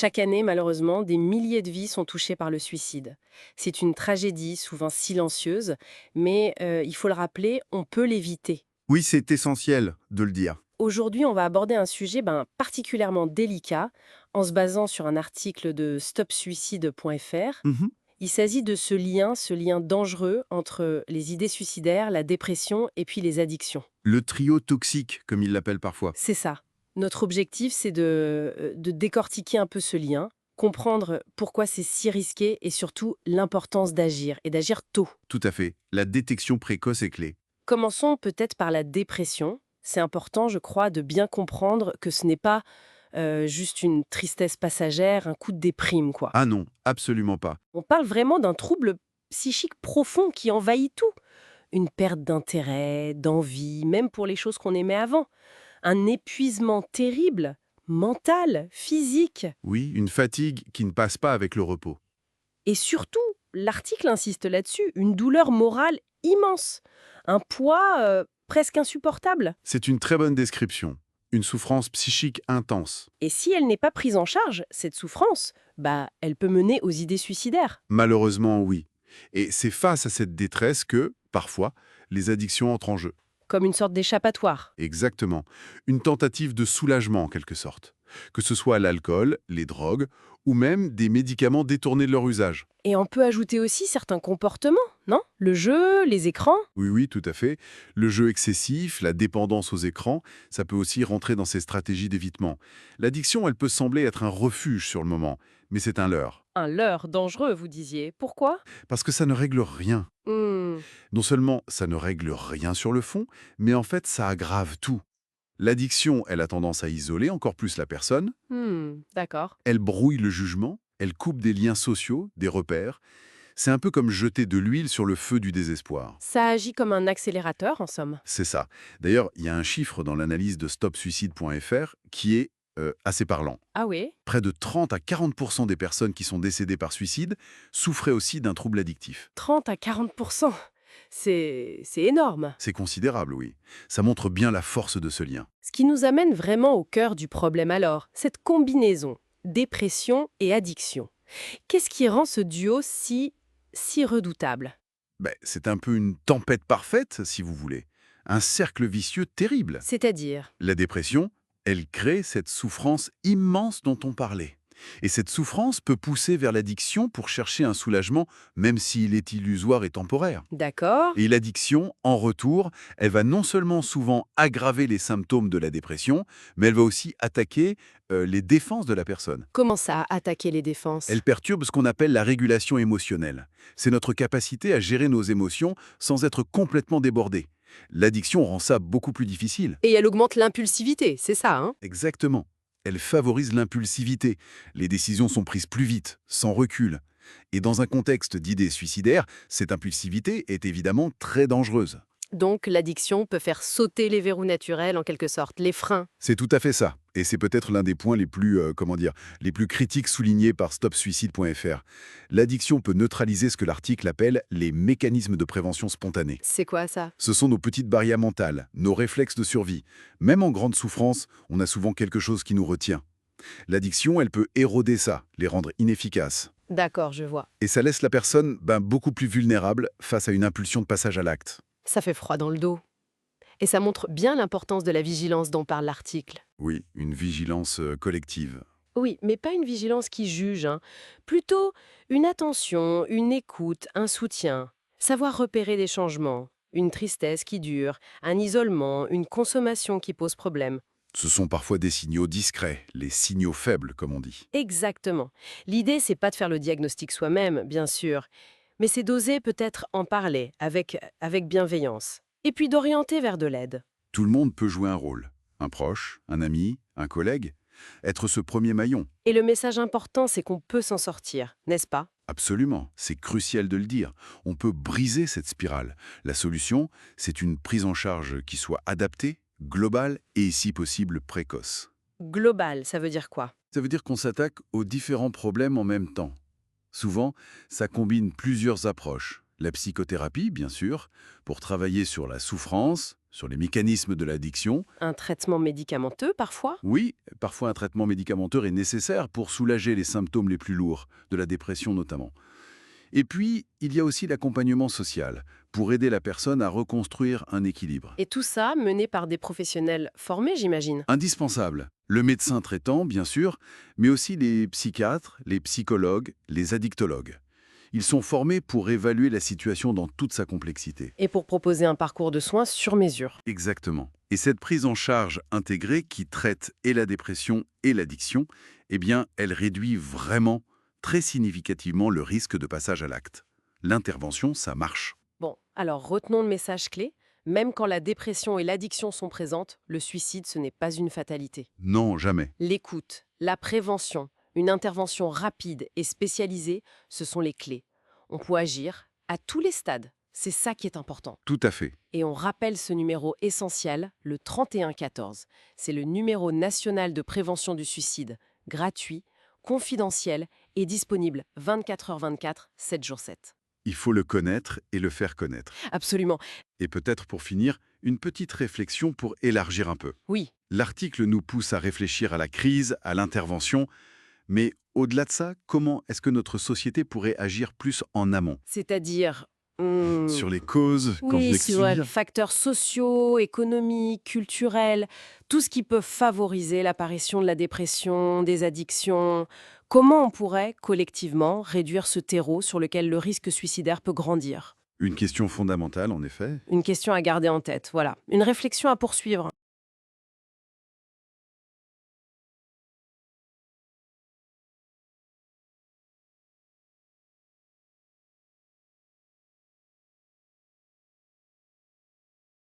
Chaque année, malheureusement, des milliers de vies sont touchées par le suicide. C'est une tragédie, souvent silencieuse, mais il faut le rappeler, on peut l'éviter. Oui, c'est essentiel de le dire. Aujourd'hui, on va aborder un sujet particulièrement délicat en se basant sur un article de stopsuicide.fr. Mhm. Il s'agit de ce lien dangereux entre les idées suicidaires, la dépression et puis les addictions. Le trio toxique, comme ils l'appellent parfois. C'est ça. Notre objectif, c'est de décortiquer un peu ce lien, comprendre pourquoi c'est si risqué et surtout l'importance d'agir et d'agir tôt. Tout à fait. La détection précoce est clé. Commençons peut-être par la dépression. C'est important, je crois, de bien comprendre que ce n'est pas juste une tristesse passagère, un coup de déprime, quoi. Ah non, absolument pas. On parle vraiment d'un trouble psychique profond qui envahit tout. Une perte d'intérêt, d'envie, même pour les choses qu'on aimait avant. Un épuisement terrible, mental, physique. Oui, une fatigue qui ne passe pas avec le repos. Et surtout, l'article insiste là-dessus, une douleur morale immense. Un poids presque insupportable. C'est une très bonne description. Une souffrance psychique intense. Et si elle n'est pas prise en charge, cette souffrance, elle peut mener aux idées suicidaires. Malheureusement, oui. Et c'est face à cette détresse que, parfois, les addictions entrent en jeu. Comme une sorte d'échappatoire. Exactement. Une tentative de soulagement, en quelque sorte. Que ce soit l'alcool, les drogues, ou même des médicaments détournés de leur usage. Et on peut ajouter aussi certains comportements, non? Le jeu, les écrans. Oui, oui, tout à fait. Le jeu excessif, la dépendance aux écrans, ça peut aussi rentrer dans ces stratégies d'évitement. L'addiction, elle peut sembler être un refuge sur le moment, mais c'est un leurre. Un leurre dangereux, vous disiez. Pourquoi? Parce que ça ne règle rien. Hmm, Non seulement ça ne règle rien sur le fond, mais en fait ça aggrave tout. L'addiction, elle a tendance à isoler encore plus la personne, d'accord. elle brouille le jugement, elle coupe des liens sociaux, des repères. C'est un peu comme jeter de l'huile sur le feu du désespoir. Ça agit comme un accélérateur, en somme. C'est ça. D'ailleurs, il y a un chiffre dans l'analyse de stopsuicide.fr qui est assez parlant. Ah oui? Près de 30 à 40% des personnes qui sont décédées par suicide souffraient aussi d'un trouble addictif. 30 à 40. C'est énorme. C'est considérable, oui. Ça montre bien la force de ce lien. Ce qui nous amène vraiment au cœur du problème alors, cette combinaison, dépression et addiction. Qu'est-ce qui rend ce duo si redoutable? Ben, c'est un peu une tempête parfaite, si vous voulez. Un cercle vicieux terrible. C'est-à-dire? La dépression, elle crée cette souffrance immense dont on parlait. Et cette souffrance peut pousser vers l'addiction pour chercher un soulagement, même s'il est illusoire et temporaire. D'accord. Et l'addiction, en retour, elle va non seulement souvent aggraver les symptômes de la dépression, mais elle va aussi attaquer les défenses de la personne. Comment ça, attaquer les défenses? Elle perturbe ce qu'on appelle la régulation émotionnelle. C'est notre capacité à gérer nos émotions sans être complètement débordé. L'addiction rend ça beaucoup plus difficile. Et elle augmente l'impulsivité, c'est ça, hein? Exactement. Elle favorise l'impulsivité. Les décisions sont prises plus vite, sans recul. Et dans un contexte d'idées suicidaires, cette impulsivité est évidemment très dangereuse. Donc l'addiction peut faire sauter les verrous naturels en quelque sorte, les freins. C'est tout à fait ça. Et c'est peut-être l'un des points les plus, les plus critiques soulignés par stopsuicide.fr. L'addiction peut neutraliser ce que l'article appelle les mécanismes de prévention spontanée. C'est quoi ça? Ce sont nos petites barrières mentales, nos réflexes de survie. Même en grande souffrance, on a souvent quelque chose qui nous retient. L'addiction, elle peut éroder ça, les rendre inefficaces. D'accord, je vois. Et ça laisse la personne beaucoup plus vulnérable face à une impulsion de passage à l'acte. Ça fait froid dans le dos. Et ça montre bien l'importance de la vigilance dont parle l'article. Oui, une vigilance collective. Oui, mais pas une vigilance qui juge, hein. Plutôt une attention, une écoute, un soutien. Savoir repérer des changements, une tristesse qui dure, un isolement, une consommation qui pose problème. Ce sont parfois des signaux discrets, les signaux faibles, comme on dit. Exactement. L'idée, c'est pas de faire le diagnostic soi-même, bien sûr, mais c'est d'oser peut-être en parler avec bienveillance. Et puis d'orienter vers de l'aide. Tout le monde peut jouer un rôle. Un proche, un ami, un collègue. Être ce premier maillon. Et le message important, c'est qu'on peut s'en sortir, n'est-ce pas? Absolument, c'est crucial de le dire. On peut briser cette spirale. La solution, c'est une prise en charge qui soit adaptée, globale et, si possible, précoce. Global, ça veut dire quoi? Ça veut dire qu'on s'attaque aux différents problèmes en même temps. Souvent, ça combine plusieurs approches. La psychothérapie, bien sûr, pour travailler sur la souffrance, sur les mécanismes de l'addiction. Un traitement médicamenteux, parfois? Oui, parfois un traitement médicamenteux est nécessaire pour soulager les symptômes les plus lourds, de la dépression notamment. Et puis, il y a aussi l'accompagnement social, pour aider la personne à reconstruire un équilibre. Et tout ça mené par des professionnels formés, j'imagine. Indispensable. Le médecin traitant, bien sûr, mais aussi les psychiatres, les psychologues, les addictologues. Ils sont formés pour évaluer la situation dans toute sa complexité. Et pour proposer un parcours de soins sur mesure. Exactement. Et cette prise en charge intégrée qui traite et la dépression et l'addiction, eh bien, elle réduit vraiment, très significativement, le risque de passage à l'acte. L'intervention, ça marche. Bon, alors retenons le message clé. Même quand la dépression et l'addiction sont présentes, le suicide, ce n'est pas une fatalité. Non, jamais. L'écoute, la prévention, une intervention rapide et spécialisée, ce sont les clés. On peut agir à tous les stades. C'est ça qui est important. Tout à fait. Et on rappelle ce numéro essentiel, le 3114. C'est le numéro national de prévention du suicide, gratuit, confidentiel et disponible 24h24, 7 jours 7. Il faut le connaître et le faire connaître. Absolument. Et peut-être pour finir, une petite réflexion pour élargir un peu. Oui, L'article nous pousse à réfléchir à la crise, à l'intervention, mais au-delà de ça, comment est-ce que notre société pourrait agir plus en amont? c'est-à-dire... Sur les causes, quand Oui, je c'est vrai. l'explique. Facteurs sociaux, économiques, culturels, tout ce qui peut favoriser l'apparition de la dépression, des addictions. Comment on pourrait, collectivement, réduire ce terreau sur lequel le risque suicidaire peut grandir? Une question fondamentale, en effet. Une question à garder en tête, voilà. Une réflexion à poursuivre.